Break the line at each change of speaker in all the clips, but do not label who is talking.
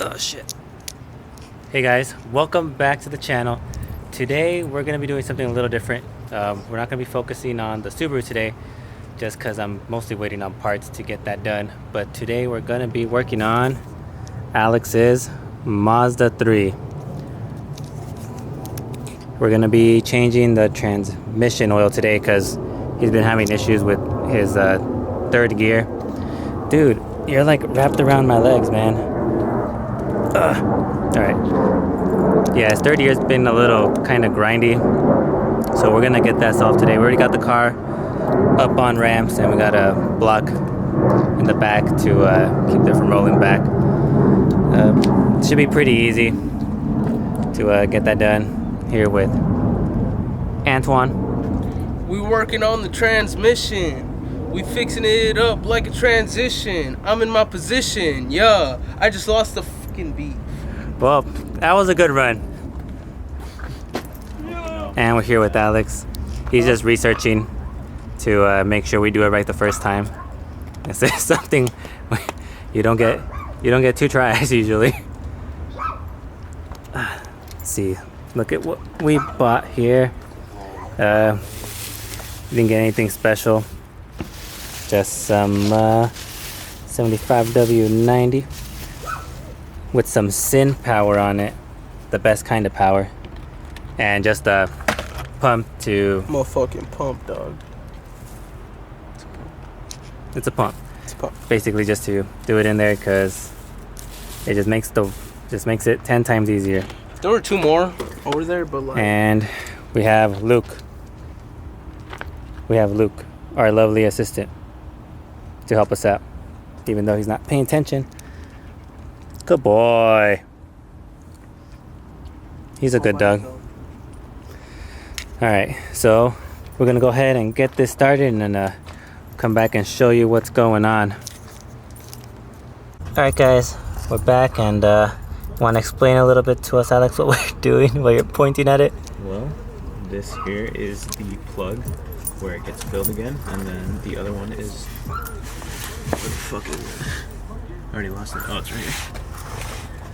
Oh shit. Hey guys, welcome back to the channel. Today we're going to be doing something a little different. We're not going to be focusing on the Subaru today, just because I'm mostly waiting on parts to get that done. But today we're going to be working on Alex's Mazda 3. We're going to be changing the transmission oil today because he's been having issues with his third gear. Dude, you're like wrapped around my legs, man. Alright. Yeah, his third gear's been a little kind of grindy. So we're going to get that solved today. We already got the car up on ramps and we got a block in the back to keep it from rolling back. It should be pretty easy to get that done here with Antoine.
We working on the transmission. We fixing it up like a transition. I'm in my position. Yeah, I just lost the fucking beat.
Well, that was a good run. And we're here with Alex. He's just researching to make sure we do it right the first time. This is something you don't get two tries usually. Let's see. Look at what we bought here. Didn't get anything special. Just some 75W90 with some Sin power on it, the best kind of power, and just a pump to.
Motherfucking pump, dog.
It's a pump.
It's a pump.
Basically, just to do it in there because it just makes it 10 times easier.
There were two more over there, but like.
And we have Luke. We have Luke, our lovely assistant, to help us out, even though he's not paying attention. Good boy. He's a good dog. Alright, so we're gonna go ahead and get this started and then come back and show you what's going on. Alright guys, we're back and want to explain a little bit to us, Alex, what we're doing while you're pointing at it?
Well, this here is the plug where it gets filled again, and then the other one is where the fuck is it? I already lost it. Oh, it's right here.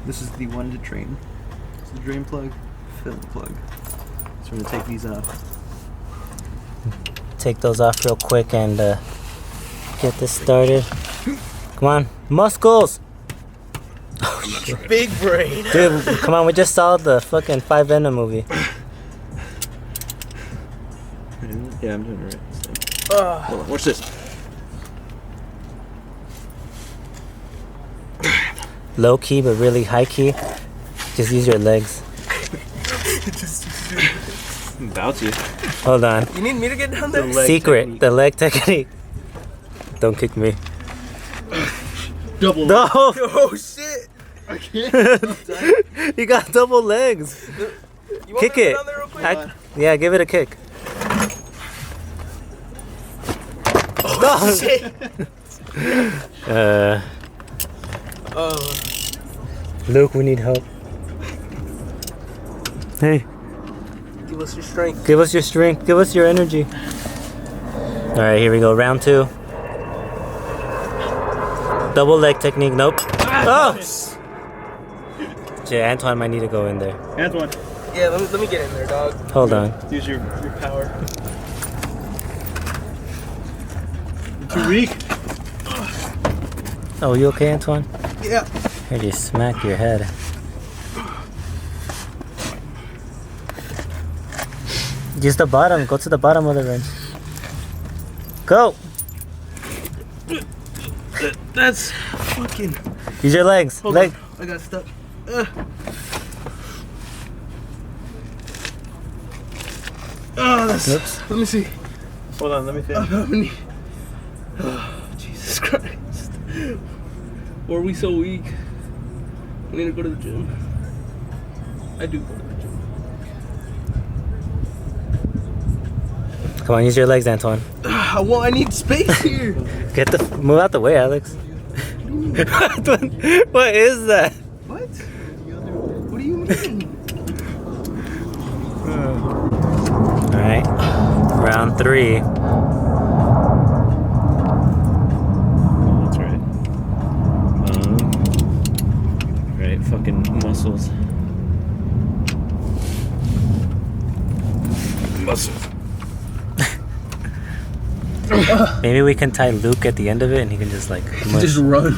This is the one to drain. It's the drain plug, fill plug. So we're gonna take these off.
Take those off real quick and get this started. Come on, muscles! Oh, shit.
Big brain.
Dude, come on, we just saw the fucking 5 Venom movie.
Yeah, I'm doing it right. So. Hold on, watch this.
Low key, but really high key. Just use your legs.
I'm about to.
Hold on.
You need me to get down there?
Secret, technique. The leg technique. Don't kick me.
Double.
No!
Oh shit!
I can't.
You got double legs.
You want
Kick
me to
it.
get down there real quick?
Yeah, give it a kick.
Oh shit!
Luke, we need help. Hey.
Give us your strength.
Give us your strength. Give us your energy. Alright, here we go. Round 2. Double leg technique. Nope. Oh! Yeah, Antoine might need to go in there.
Antoine.
Yeah, let me get in there, dog.
Hold on.
Use your power. Too weak.
Oh, you okay, Antoine?
Yeah.
Here, just smack your head. Use the bottom. Go to the bottom of the wrench. Go!
That's fucking.
Use your legs.
Hold
Leg.
on. I got stuck. Oh, that's.
Oops.
Let me see.
Hold on, let me think.
Oh, Jesus Christ. Why are we so weak? We need to go to the gym. I do go to the gym.
Come on, use your legs, Antoine.
I need space here.
Move out the way, Alex. What is that?
What? What do you mean?
Alright. Round 3.
That's right. muscles.
Maybe we can tie Luke at the end of it and he can just like mush.
Just run.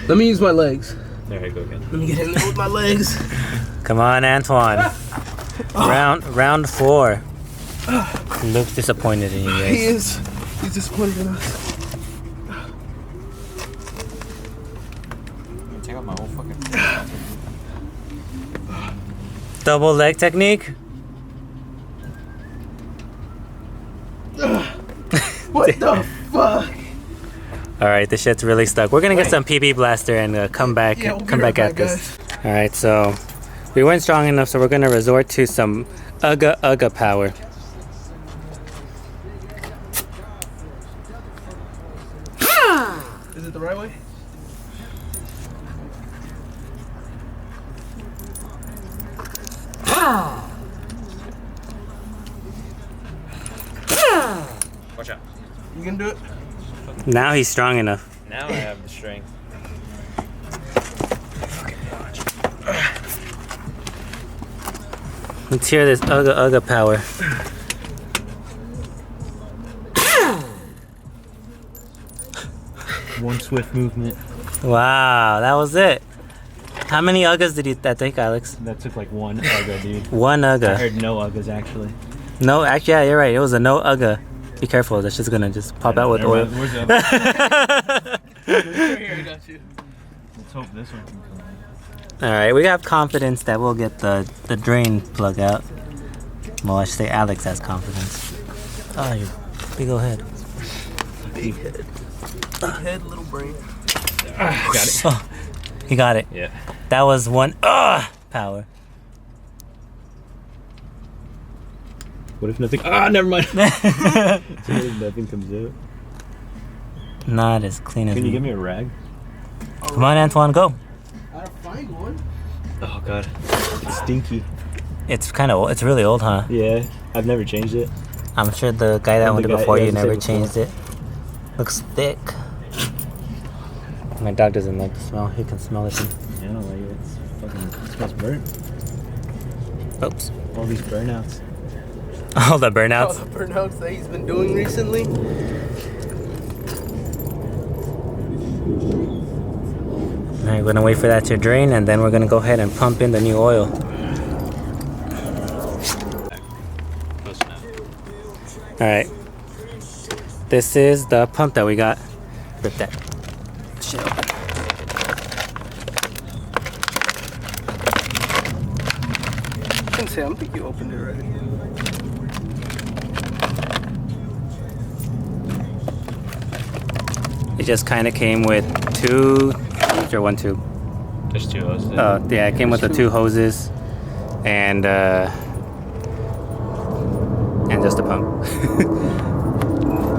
Let me use my legs.
There you go again.
Let me get in there with my legs.
Come on, Antoine. Round 4. Luke's disappointed in you guys.
He is. He's disappointed in us.
Take out my whole fucking.
Double leg technique.
What the fuck?
All right, this shit's really stuck. We're gonna get some PB blaster and come back,
Yeah, we'll
come
be right
back at
back,
this. All right, so we weren't strong enough, so we're gonna resort to some Ugga power.
Is it the right way?
Watch out.
You can do it.
Now he's strong enough.
Now I have the strength.
Let's hear this Ugga power.
One swift movement.
Wow, that was it. How many Uggas did that take, Alex?
That took like one Ugga, dude.
One
I
Ugga.
heard no Uggas actually.
No, actually, yeah, you're right. It was a no Ugga. Be careful, that's just gonna just pop out with
Never
oil.
mind. Where's the other?
Here, I got you.
Let's hope this one can come out.
All right, we have confidence that we'll get the drain plug out. Well, I should say Alex has confidence. Oh, you big ol' head.
Big head. Big head, little brain.
Got it.
Oh, he got it.
Yeah.
That was one power.
What if nothing? Ah, never mind. So what if nothing comes out?
Not as clean as
Can you
me.
give me a rag?
Come on, Antoine, go.
I gotta find one.
Oh god, it's stinky.
It's it's really old, huh?
Yeah, I've never changed it.
I'm sure the guy that
And
went
the
there
guy-
before
yeah,
you
the
never
same
changed it. Looks thick. My dog doesn't like the smell. He can smell it.
Yeah, I don't like it. It's fucking it smells burnt.
Oops.
All these burnouts.
All the
All
burnouts.
the burnouts that he's been doing recently.
All right, we're gonna wait for that to drain, and then we're gonna go ahead and pump in the new oil. All right. This is the pump that we got. Rip that shit open.
I can say, I don't think you opened it right.
It just kind of came with two, or one tube.
There's two hoses.
Yeah, it came with the two hoses, and just a pump.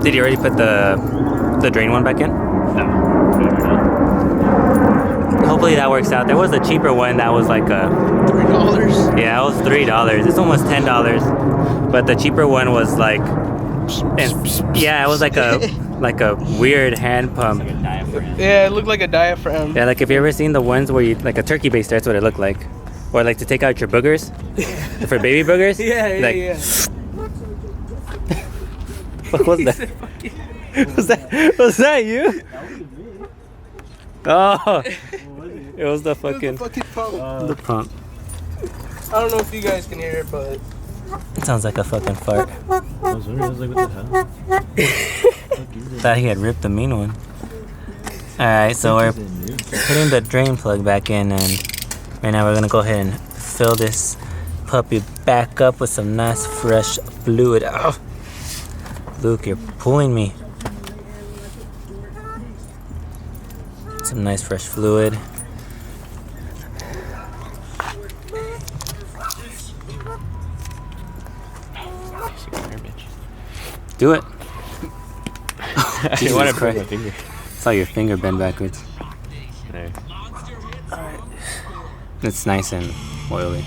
Did you already put the drain one back in?
No.
Hopefully that works out. There was a cheaper one that was like a
$3.
yeah, it was $3. It's almost $10, but the cheaper one was like, yeah, it was like a weird hand pump.
Like a diaphragm.
Yeah, it looked like a diaphragm.
Yeah, like if you ever seen the ones where you like a turkey baster, that's what it looked like, or like to take out your boogers for baby boogers.
Yeah,
like,
yeah.
What was that? Was that you? Oh, it was the fucking
pump.
the pump.
I don't know if you guys can hear it, but
It sounds like a fucking fart.
I was wondering, I was like, what the hell?
Thought he had ripped the mean one. Alright, so we're putting the drain plug back in, and right now we're gonna go ahead and fill this puppy back up with some nice fresh fluid. Oh. Luke, you're pulling me. Some nice fresh fluid. Do it.
I
Jesus
want to put my
Christ.
finger.
Saw your finger bend backwards.
There.
It's nice and oily.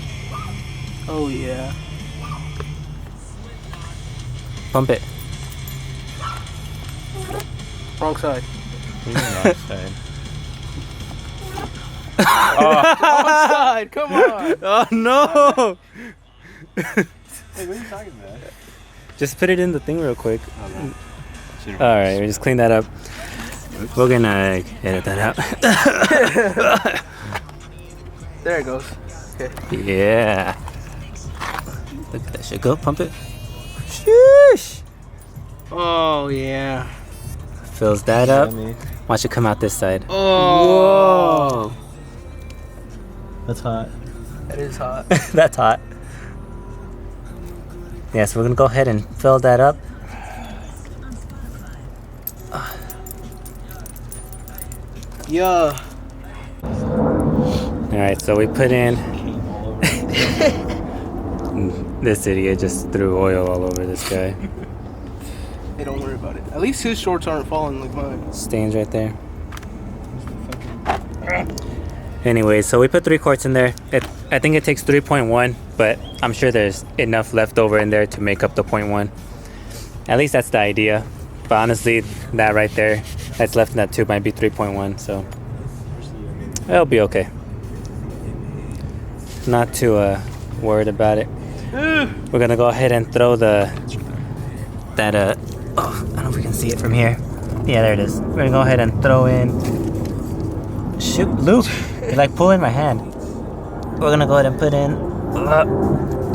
oh yeah.
Pump it.
Wrong side.
Wrong side.
Wrong side. Come on.
Oh no!
Hey, what are you talking about?
Just put it in the thing real quick.
Should've
All right, we just clean that up. We're gonna edit that out.
There it goes. Okay.
Yeah. Look at that shit. Go, pump it. Sheesh.
Oh yeah.
Fills that up. Watch it come out this side.
Oh.
Whoa.
That's hot.
That is hot.
That's hot. Yeah, so we're gonna go ahead and fill that up.
Yeah.
Alright, so we put in. This idiot just threw oil all over this guy.
Hey, don't worry about it. At least his shorts aren't falling like mine.
Stains right there. Anyway, so we put 3 quarts in there. I think it takes 3.1, but I'm sure there's enough left over in there to make up the 0.1. At least that's the idea. But honestly, that right there, that's left in that tube might be 3.1, so it'll be okay. Not too worried about it. We're gonna go ahead and throw oh, I don't know if we can see it from here. Yeah, there it is. We're gonna go ahead and throw in. Shoot, Luke, you're like pulling my hand. We're gonna go ahead and put in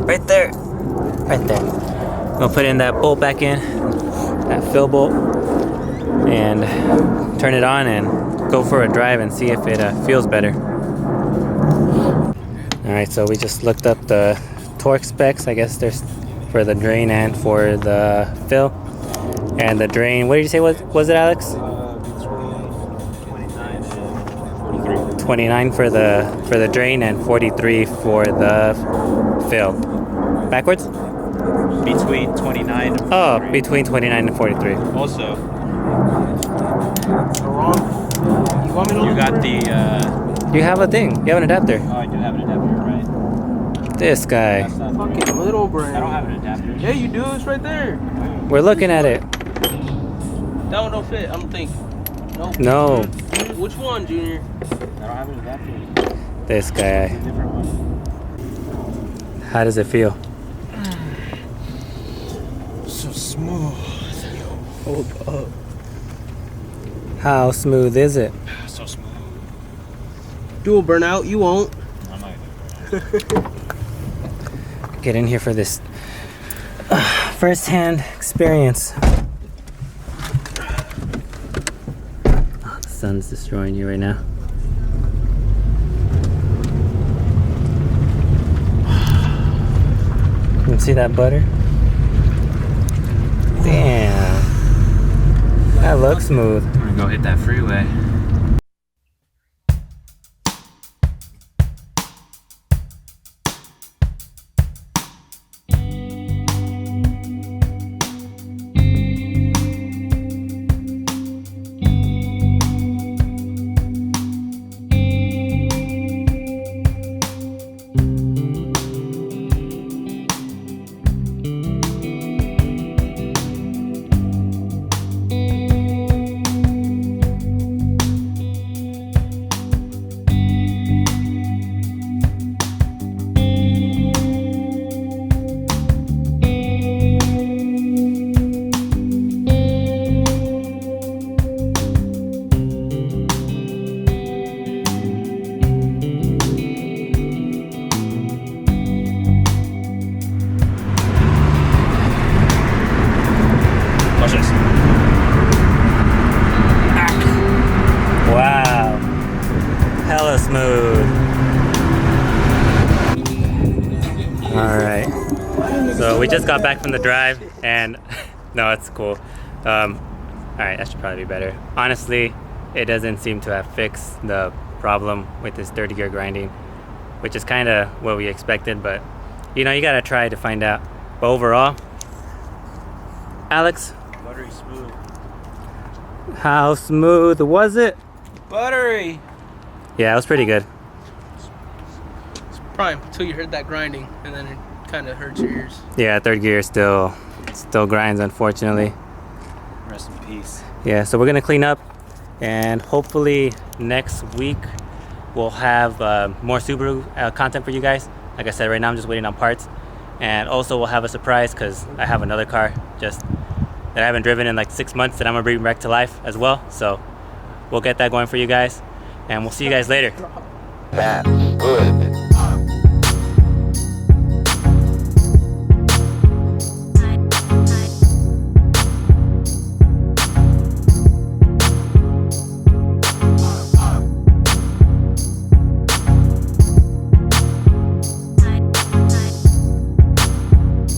right there. We'll put in that bolt back in, that fill bolt, and turn it on and go for a drive and see if it feels better. Alright, so we just looked up the torque specs. I guess there's for the drain and for the fill. And the drain, what did you say was it, Alex? 29 for the drain and 43 for the fill. Backwards?
Between 29 and 43.
Oh, between 29 and 43.
Also,
Wrong. You want me to
you got
look
the.
You have a thing. You have an adapter.
Oh, I do have an adapter, right?
This guy.
That's not
fucking little brain.
I don't have an adapter.
Yeah, you do. It's right there.
We're looking at it.
That one don't fit. I don't think. Nope.
No.
Which one, Junior?
I don't have an adapter.
This guy.
Different one.
How does it feel?
So smooth.
Hold up.
How smooth is it?
So smooth.
Dual burnout. You won't.
I'm not gonna.
Get in here for this first-hand experience. Oh, the sun's destroying you right now. You can see that butter? Damn. That looks smooth.
I'm gonna go hit that freeway. Watch this.
Wow. Hella smooth. Alright. So we just got back from the drive and no, it's cool. Alright, that should probably be better. Honestly, it doesn't seem to have fixed the problem with this 30 gear grinding, which is kind of what we expected, but you know, you gotta try to find out. But overall, Alex,
Buttery smooth.
how smooth was it?
Buttery.
Yeah, it was pretty good.
It's prime until you heard that grinding, and then it kind of hurts your ears.
Yeah, third gear still grinds, unfortunately.
Rest in peace.
Yeah, so we're gonna clean up, and hopefully next week we'll have more Subaru content for you guys. Like I said, right now I'm just waiting on parts, and also we'll have a surprise because I have another car just that I haven't driven in like 6 months that I'm gonna bring back to life as well. So we'll get that going for you guys, and we'll see you guys later.
Bad, good.